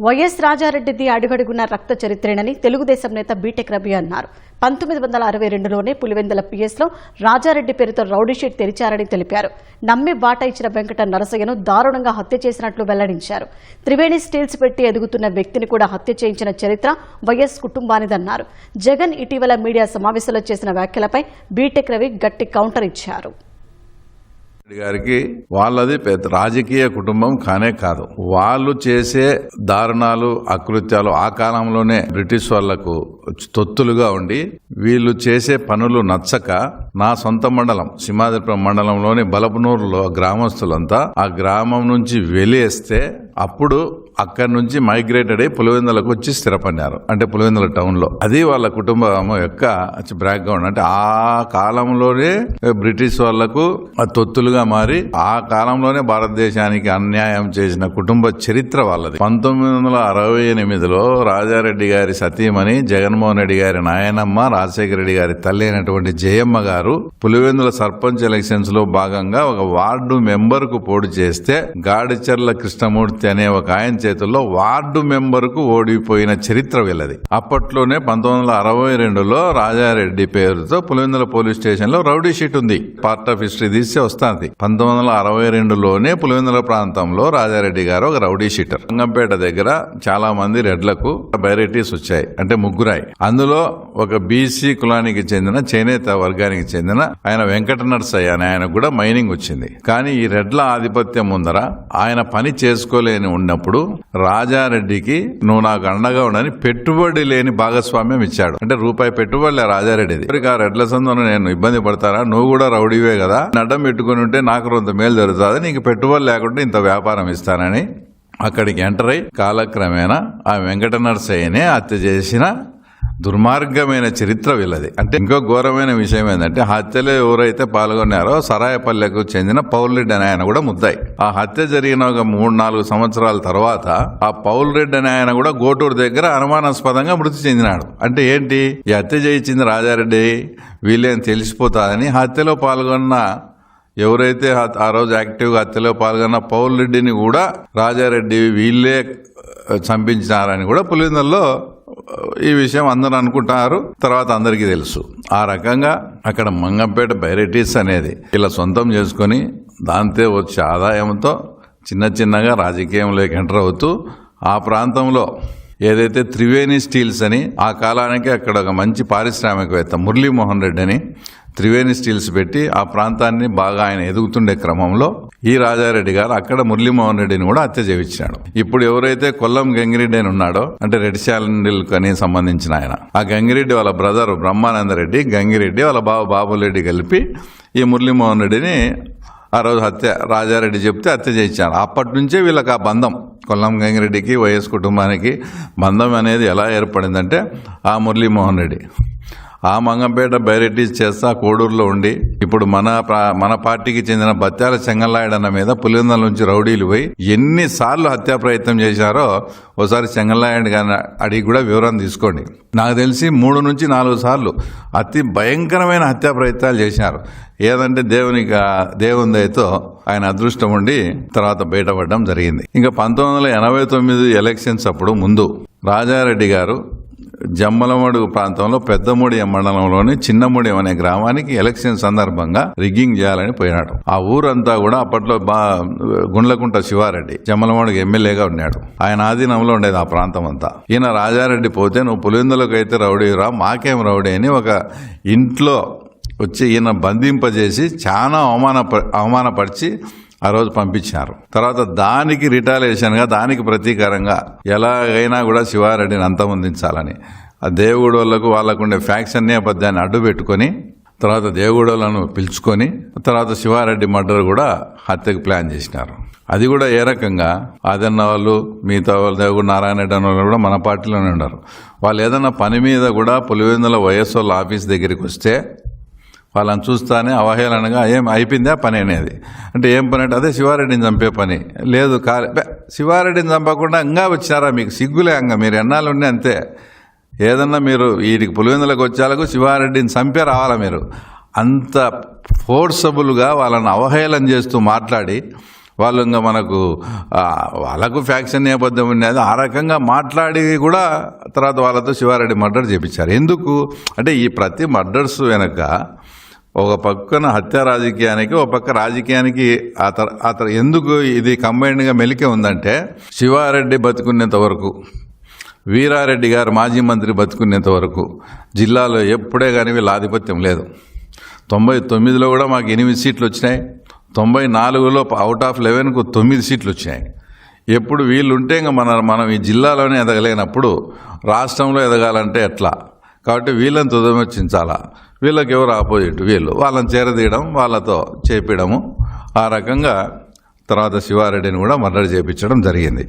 YS రాజారెడ్డిది అడుగడుగున్న రక్త చరిత్రేనని తెలుగుదేశం నేత BTech Ravi అన్నారు. 1962లోనే పులివెందుల పిఎస్లో రాజారెడ్డి పేరుతో రౌడీ షీట్ తెరిచారని తెలిపారు. నమ్మి బాట ఇచ్చిన వెంకట నరసయ్యను దారుణంగా హత్య చేసినట్లు వెల్లడించారు. త్రివేణి స్టీల్స్ పెట్టి ఎదుగుతున్న వ్యక్తిని కూడా హత్య చేయించిన చరిత్ర వైఎస్ కుటుంబానిదన్నారు. జగన్ ఇటీవల మీడియా సమావేశంలో చేసిన వ్యాఖ్యలపై బీటెక్ రవి గట్టి కౌంటర్ ఇచ్చారు. గారికి వాళ్ళది పెద్ద రాజకీయ కుటుంబం కానే కాదు. వాళ్ళు చేసే దారుణాలు అకృత్యాలు ఆ కాలంలోనే బ్రిటిష్ వాళ్లకు తొత్తులుగా ఉండి వీళ్ళు చేసే పనులు నచ్చక నా సొంత మండలం సింహాద్రిపురం మండలంలోని బలపనూరులో గ్రామస్తులంతా ఆ గ్రామం నుంచి వెలియేస్తే అప్పుడు అక్కడి నుంచి మైగ్రేటెడ్ అయ్యి పులివెందులకు వచ్చి స్థిరపడినారు. అంటే పులివెందుల టౌన్ లో. అది వాళ్ళ కుటుంబం యొక్క బ్యాక్గ్రౌండ్. అంటే ఆ కాలంలోనే బ్రిటిష్ వాళ్లకు తొత్తులుగా మారి ఆ కాలంలోనే భారతదేశానికి అన్యాయం చేసిన కుటుంబ చరిత్ర వాళ్ళది. 1968లో రాజారెడ్డి గారి సతీమణి జగన్మోహన్ రెడ్డి గారి నాయనమ్మ రాజశేఖర రెడ్డి గారి తల్లి అయినటువంటి జయమ్మ గారు పులివెందుల సర్పంచ్ ఎలక్షన్స్ లో భాగంగా ఒక వార్డు మెంబర్ కు పోటీ చేస్తే గాడిచర్ల కృష్ణమూర్తి అనే ఒక ఆయన చేతుల్లో వార్డు మెంబర్ కు ఓడిపోయిన చరిత్ర వీళ్ళది. అప్పట్లోనే 1962లో రాజారెడ్డి పేరుతో పులివెందుల పోలీస్ స్టేషన్ లో రౌడీ షీట్ ఉంది. పార్ట్ ఆఫ్ హిస్టరీ తీస్తే వస్తుంది. 1962లోనే పులివెందుల ప్రాంతంలో రాజారెడ్డి గారు ఒక రౌడీ షీటర్. రంగంపేట దగ్గర చాలా మంది రెడ్లకు బైరెటీస్ వచ్చాయి. అంటే ముగ్గురాయి. అందులో ఒక బీసీ కులానికి చెందిన చేనేత వర్గానికి చెందిన ఆయన వెంకట నరసయ్య అనే ఆయన కూడా మైనింగ్ వచ్చింది. కానీ ఈ రెడ్ల ఆధిపత్యం ముందర ఆయన పని చేసుకోలేని ఉన్నప్పుడు రాజారెడ్డికి నువ్వు నాకు అండగా ఉండని పెట్టుబడి లేని భాగస్వామ్యం ఇచ్చాడు. అంటే రూపాయి పెట్టుబడిలే రాజారెడ్డిది. ఆ రెడ్ల సందులో నేను ఇబ్బంది పడతానా, నువ్వు కూడా రౌడీవే కదా, అడ్డం పెట్టుకుని ఉంటే నాకు కొంత మేలు జరుగుతుంది, నీకు పెట్టుబడి లేకుంటే ఇంత వ్యాపారం ఇస్తానని అక్కడికి ఎంటర్ అయి కాలక్రమేణా ఆ వెంకట నరసయ్యనే హత్య చేసిన దుర్మార్గమైన చరిత్ర వీళ్ళది. అంటే ఇంకో ఘోరమైన విషయం ఏంటంటే హత్యలో ఎవరైతే పాల్గొన్నారో సరాయపల్లెకు చెందిన పౌల్రెడ్డి అనే ఆయన కూడా ముద్దాయి. ఆ హత్య జరిగిన ఒక 3-4 సంవత్సరాల తర్వాత ఆ పౌల్రెడ్డి అనే ఆయన కూడా గోటూరు దగ్గర అనుమానాస్పదంగా మృతి చెందినాడు. అంటే ఏంటి, ఈ హత్య చేయించింది రాజారెడ్డి వీళ్ళేం తెలిసిపోతాదని హత్యలో పాల్గొన్న ఎవరైతే ఆ రోజు యాక్టివ్గా హత్యలో పాల్గొన్న పౌల్రెడ్డిని కూడా రాజారెడ్డి వీళ్ళే చంపించినారని కూడా పులివెందుల్లో ఈ విషయం అందరూ అనుకుంటారు. తర్వాత అందరికీ తెలుసు. ఆ రకంగా అక్కడ మంగంపేట బైరెటీస్ అనేది ఇలా సొంతం చేసుకుని దాంతో వచ్చే ఆదాయంతో చిన్నగా రాజకీయంలోకి ఎంటర్ అవుతూ ఆ ప్రాంతంలో ఏదైతే త్రివేణి స్టీల్స్ అని ఆ కాలానికి అక్కడ ఒక మంచి పారిశ్రామికవేత్త మురళీమోహన్ రెడ్డి అని త్రివేణి స్టీల్స్ పెట్టి ఆ ప్రాంతాన్ని బాగా ఆయన ఎదుగుతుండే క్రమంలో ఈ రాజారెడ్డి గారు అక్కడ మురళీమోహన్ రెడ్డిని కూడా హత్య చేయించాడు. ఇప్పుడు ఎవరైతే కొల్లం గంగిరెడ్డి అని ఉన్నాడో, అంటే రెడ్ శాండిల్ కని సంబంధించిన ఆయన, ఆ గంగిరెడ్డి వాళ్ళ బ్రదర్ బ్రహ్మానందరెడ్డి, గంగిరెడ్డి వాళ్ళ బాబు బాబురెడ్డి కలిపి ఈ మురళీమోహన్ రెడ్డిని ఆ రోజు రాజారెడ్డి చెప్తే హత్య చేయించారు. అప్పటి నుంచే వీళ్ళకి ఆ బంధం, కొల్లం గంగిరెడ్డికి వైఎస్ కుటుంబానికి బంధం అనేది ఎలా ఏర్పడిందంటే ఆ మురళీమోహన్ రెడ్డి ఆ మంగంపేట బైరెటీస్ చేస్తా కోడూరులో ఉండి ఇప్పుడు మన పార్టీకి చెందిన బత్యాల చెంగల్లాయడన్న మీద పులివెందుల నుంచి రౌడీలు పోయి ఎన్నిసార్లు హత్యా ప్రయత్నం చేశారో ఒకసారి చెంగల్లాయడ్ గారిని అడిగి కూడా వివరం తీసుకోండి. నాకు తెలిసి 3-4 సార్లు అతి భయంకరమైన హత్యా ప్రయత్నాలు చేశారు. ఏదంటే దేవుని దయతో ఆయన అదృష్టం ఉండి తర్వాత బయటపడడం జరిగింది. ఇంకా 1989 ఎలక్షన్స్ అప్పుడు ముందు రాజారెడ్డి గారు జమ్మలమడుగు ప్రాంతంలో పెద్దమూడి మండలంలోని చిన్నమూడి అనే గ్రామానికి ఎలక్షన్ సందర్భంగా రిగ్గింగ్ చేయాలని పోయినాడు. ఆ ఊరంతా కూడా అప్పట్లో గుండ్లకుంట శివారెడ్డి జమ్మలమడుగు ఎమ్మెల్యేగా ఉన్నాడు. ఆయన ఆధీనంలో ఉండేది ఆ ప్రాంతం అంతా. ఈయన రాజారెడ్డి పోతే నువ్వు పులివెందులకు అయితే రౌడీ రా, మాకేం రౌడీ అని ఒక ఇంట్లో వచ్చి ఈయన బంధింపజేసి చాలా అవమానపరిచి ఆ రోజు పంపించారు. తర్వాత దానికి రిటాలియేషన్గా, దానికి ప్రతీకారంగా ఎలాగైనా కూడా శివారెడ్డిని అంతమొందించాలని ఆ దేవుడోళ్లకు వాళ్ళకుండే ఫ్యాక్షన్ నేపథ్యాన్ని అడ్డు పెట్టుకొని తర్వాత దేవుడోళ్లను పిలుచుకొని తర్వాత శివారెడ్డి మర్డర్ కూడా హత్యకు ప్లాన్ చేసినారు. అది కూడా ఏ రకంగా ఆదన్న వాళ్ళు మిగతా వాళ్ళు దేవుడు నారాయణ రెడ్డి అన్న వాళ్ళు కూడా మన పార్టీలోనే ఉన్నారు. వాళ్ళు ఏదన్నా పని మీద కూడా పులివెందుల వైఎస్ వాళ్ళ ఆఫీస్ దగ్గరికి వస్తే వాళ్ళని చూస్తానే అవహేళనగా ఏం అయిపోయిందా పని అనేది. అంటే ఏం పని అంటే అదే శివారెడ్డిని చంపే పని. లేదు శివారెడ్డిని చంపకుండా ఇంకా వచ్చారా, మీకు సిగ్గులే, మీరు ఎన్నాళ్ళు ఉండి అంతే. ఏదన్నా మీరు వీటికి పులివెందులకు వచ్చేలకు శివారెడ్డిని చంపే రావాలా మీరు. అంత ఫోర్సబుల్గా వాళ్ళని అవహేళన చేస్తూ మాట్లాడి వాళ్ళు ఇంకా మనకు వాళ్ళకు ఫ్యాక్షన్ నేపథ్యం ఉన్నది. ఆ రకంగా మాట్లాడి కూడా తర్వాత వాళ్ళతో శివారెడ్డి మర్డర్ చేపించారు. ఎందుకు అంటే ఈ ప్రతి మర్డర్స్ వెనక ఒక పక్కన హత్య రాజకీయానికి, ఒక పక్క రాజకీయానికి అతను ఎందుకు ఇది కంబైన్డ్గా మెలికే ఉందంటే, శివారెడ్డి బతుకునేంత వరకు, వీరారెడ్డి గారు మాజీ మంత్రి బతుకునేంత వరకు జిల్లాలో ఎప్పుడే కానీ వీళ్ళ ఆధిపత్యం లేదు. 99లో కూడా మాకు 8 సీట్లు వచ్చినాయి. 94లో అవుట్ ఆఫ్ 11కు 9 సీట్లు వచ్చినాయి. ఎప్పుడు వీళ్ళు ఉంటే ఇంకా మనం ఈ జిల్లాలోనే ఎదగలేనప్పుడు రాష్ట్రంలో ఎదగాలంటే ఎట్లా? కాబట్టి వీళ్ళని తుదముచ్చించాలా. వీళ్ళకి ఎవరు ఆపోజిట్, వీళ్ళు వాళ్ళని చేరదీయడం, వాళ్ళతో చేపించడము, ఆ రకంగా తర్వాత శివారెడ్డిని కూడా మర్డర్ చేయించడం జరిగింది.